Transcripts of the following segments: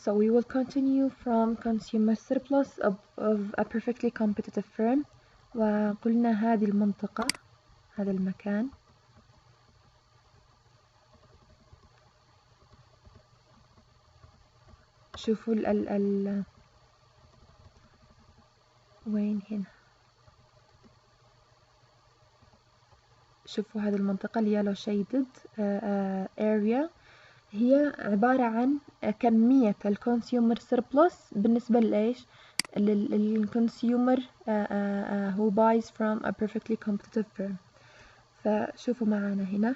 So we will continue from consumer surplus of a perfectly competitive firm. وقلنا هذه المنطقة، هذا المكان، شوفوا ال وين هنا، شوفوا هذه المنطقة اليالو شيدد area هي عبارة عن كمية الكونسيومر سيربلس بالنسبة لإيش؟ للكونسيومر who buys from a perfectly competitive firm. فشوفوا معانا هنا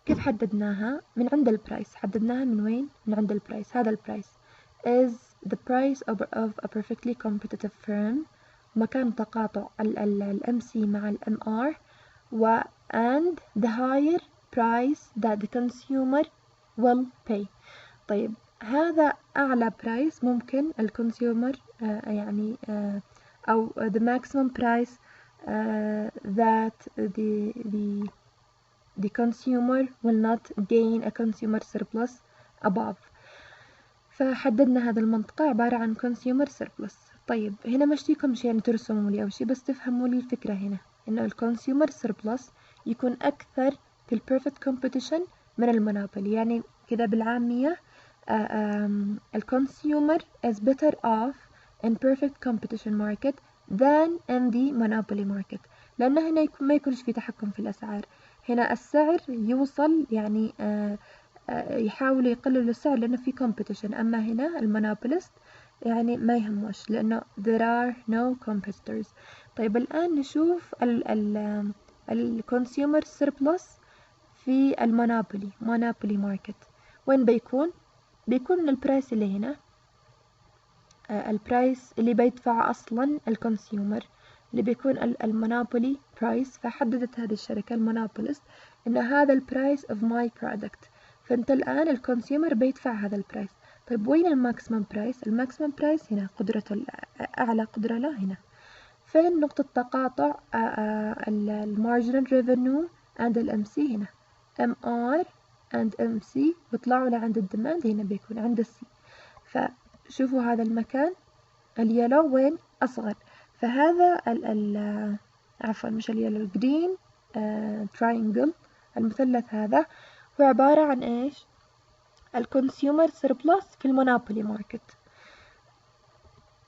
كيف حددناها من عند البرايس. حددناها من وين؟ من عند البرايس. هذا البرايس is the price of a perfectly competitive firm. مكان تقاطع ال MC مع ال MR and the higher price that the consumer will pay. طيب هذا أعلى برايس ممكن الكونسيومر يعني أو the maximum price that the consumer will not gain a consumer surplus above. فحددنا هذا المنطقة عبارة عن consumer surplus. طيب هنا مشتيكم شي يعني ترسموا لي أو شي، بس تفهموا لي الفكرة هنا إنه الconsumer surplus يكون أكثر في perfect competition من المونوبولي. يعني كده بالعامية الconsumer is better off in perfect competition market than in the monopoly market، لأن هنا ما يكونش في تحكم في الأسعار. هنا السعر يوصل يعني يحاولوا يقللوا السعر لأنه في competition، أما هنا المونوبوليست يعني ما يهموش لأنه there are no competitors. طيب الآن نشوف ال consumer surplus في المونوبولي ماركت. وين بيكون البرايس اللي هنا، البرايس اللي بيدفع أصلا الكونسيومر اللي بيكون المونوبولي برايس. فحددت هذه الشركة المونوبوليست إن هذا البرايس of my product، فأنت الآن الكونسيومر بيدفع هذا البرايس. طيب وين الماكسيمم برايس؟ الماكسيمم برايس هنا، قدرته أعلى قدرة له هنا. فين نقطة تقاطع المارجنال ريفينيو and الMC هنا، MR and MC بيطلعوا لعند الديماند هنا بيكون عند السي. فشوفوا هذا المكان اليلو وين أصغر، فهذا عفوا مش اليلو، الجرين تراينجل المثلث هذا هو عبارة عن إيش؟ الكونسيومر سيربلس في المونوبولي ماركت.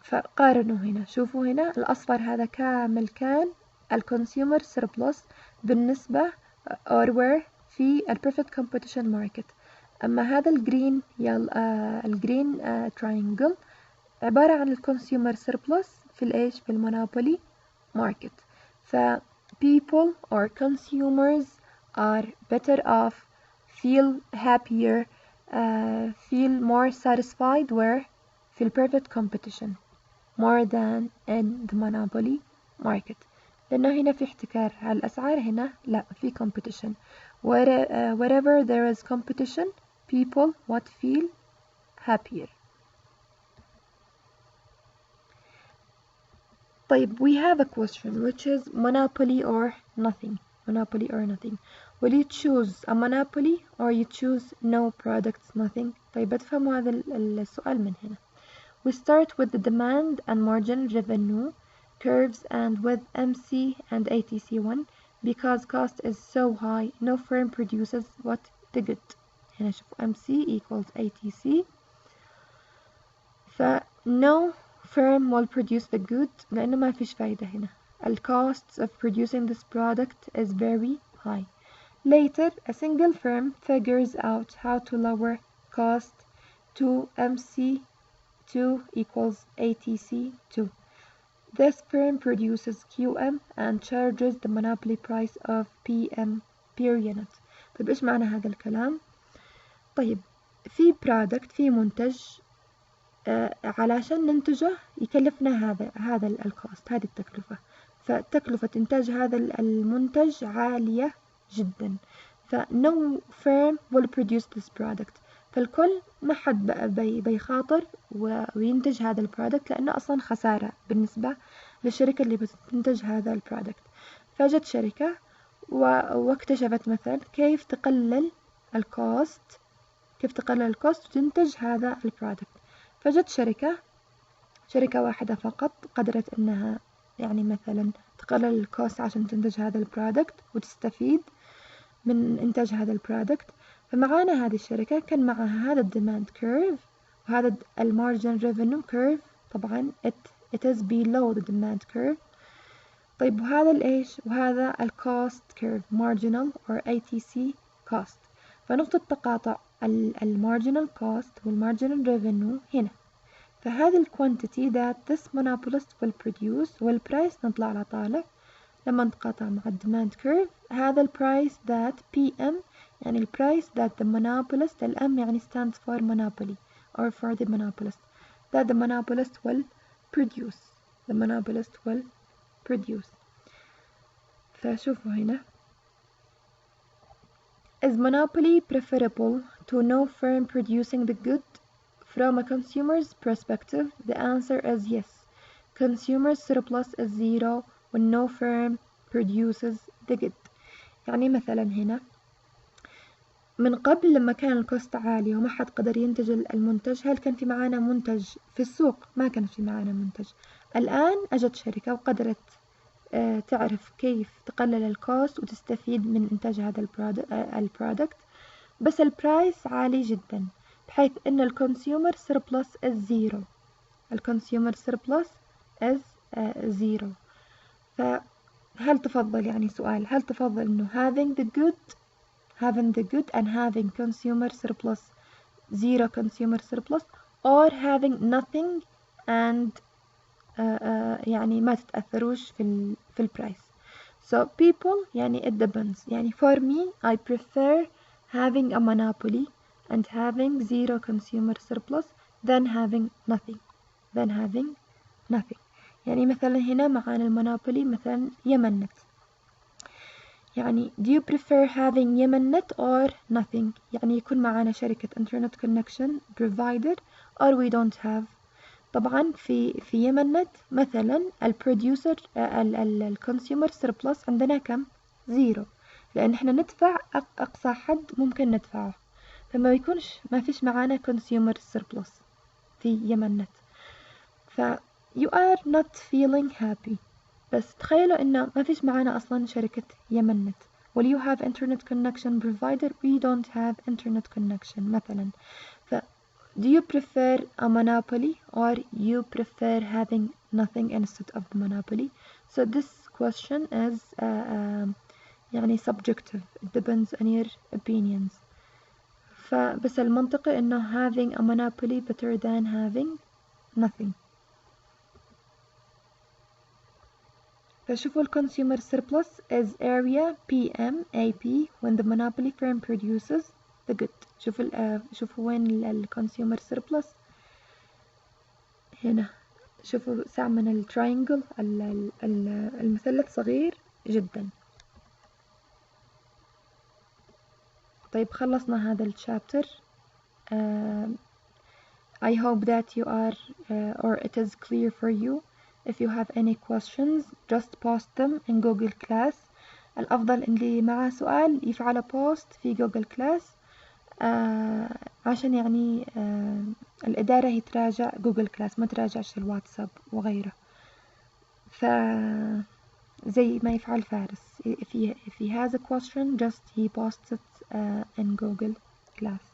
فقارنوا هنا، شوفوا هنا الأصفر هذا كامل كان الكونسيومر سيربلس بالنسبة or were في البرفكت competition market. أما هذا الجرين الجرين تراينجل عبارة عن الكونسيومر سيربلس في الإيش؟ في المونوبولي ماركت. ف people or consumers are better off, feel happier, feel more satisfied where في perfect competition more than in the monopoly market، لأنه هنا في احتكار على الأسعار، هنا لا في competition. wherever there is competition people what feel happier. طيب we have a question which is monopoly or nothing. Monopoly or nothing. Will you choose a monopoly or you choose no products nothing؟ طيب افهموا هذا السؤال من هنا. We start with the demand and margin revenue curves and with MC and ATC1 because cost is so high no firm produces what the good. هنا شوفوا MC equals ATC، ف no firm will produce the good لأنه ما فيش فايدة هنا. The costs of producing this product is very high. Later, a single firm figures out how to lower cost to MC2 equals ATC2. This firm produces QM and charges the monopoly price of PM per unit. طيب إيش معنى هذا الكلام؟ طيب في product، في منتج علشان ننتجه يكلفنا هذا الكوست، هذه التكلفة. فتكلفة إنتاج هذا المنتج عالية جدا. ف no firm will produce this product. فالكل ما حد بيخاطر وينتج هذا البرودكت لأنه أصلا خسارة بالنسبة للشركة اللي بتنتج هذا البرودكت. فجت شركة واكتشفت مثلا كيف تقلل الكوست، كيف تقلل الكوست وتنتج هذا البرودكت. فجت شركة واحدة فقط قدرت إنها يعني مثلا تقلل الكوست عشان تنتج هذا البرودكت وتستفيد من إنتاج هذا البرودكت. فمعانا هذه الشركة كان معها هذا الديماند كيرف وهذا المارجن ريفينيو كيرف. طبعا it is below the demand curve. طيب وهذا الإيش؟ وهذا الكوست كيرف marginal or ATC cost. فنقطة تقاطع المارجنال كوست والمارجنال ريفينيو هنا. فهذه الكوانتيتي that this monopolist will produce والبرايس نطلع على طالع لما نتقاطع مع الديماند كيرف. هذا البرايس that PM يعني البرايس that the monopolist الM يعني stands for monopoly or for the monopolist that the monopolist will produce. The monopolist will produce. فشوفوا هنا is monopoly preferable to no firm producing the good from a consumer's perspective? The answer is yes. Consumer surplus is zero when no firm produces the good. يعني مثلا هنا من قبل لما كان الكوست عالي وما حد قدر ينتج المنتج، هل كان في معانا منتج في السوق؟ ما كان في معانا منتج. الآن أجت شركة وقدرت تعرف كيف تقلل الكوست وتستفيد من إنتاج هذا البرودكت، بس البرايس عالي جدا بحيث إن الكونسيومر سيربلس is zero. الكونسيومر سيربلس is zero. فهل تفضل يعني سؤال، هل تفضل إنه having the good and having consumer surplus zero consumer surplus or having nothing and يعني ما تتأثروش في البرايس. So people يعني it depends. يعني for me I prefer having a monopoly and having zero consumer surplus than having nothing. يعني مثلا هنا معانا المونوبولي مثلا يمنت. يعني do you prefer having يمنت or nothing؟ يعني يكون معانا شركة internet connection provider or we don't have. طبعا في يمنت مثلا البروديوسر الكونسيومر سيربلس عندنا كم؟ زيرو، لأن احنا ندفع أقصى حد ممكن ندفعه، فما ما فيش معانا consumer surplus في يمنت. ف you are not feeling happy. بس تخيلوا إنه ما فيش معانا أصلا شركة يمنت. Will you have internet connection provider? We don't have internet connection مثلا. ف do you prefer a monopoly or you prefer having nothing instead of the monopoly? So this question is يعني subjective. It depends on your opinions. فبس المنطقي إنه having a monopoly better than having nothing. فشوفوا consumer surplus is area PM AP when the monopoly firm produces the good. شوفوا وين consumer surplus هنا. شوفوا سعمنا التراينجل المثلث صغير جدا. طيب خلصنا هذا الشابتر. I hope that you are or it is clear for you. If you have any questions just post them in Google Class. الأفضل اللي معه سؤال يفعله post في Google Class عشان يعني الإدارة هي تراجع Google Class ما تراجعش الواتساب وغيره. زي ما يفعل فارس. If he has a question just he posts it in Google Class.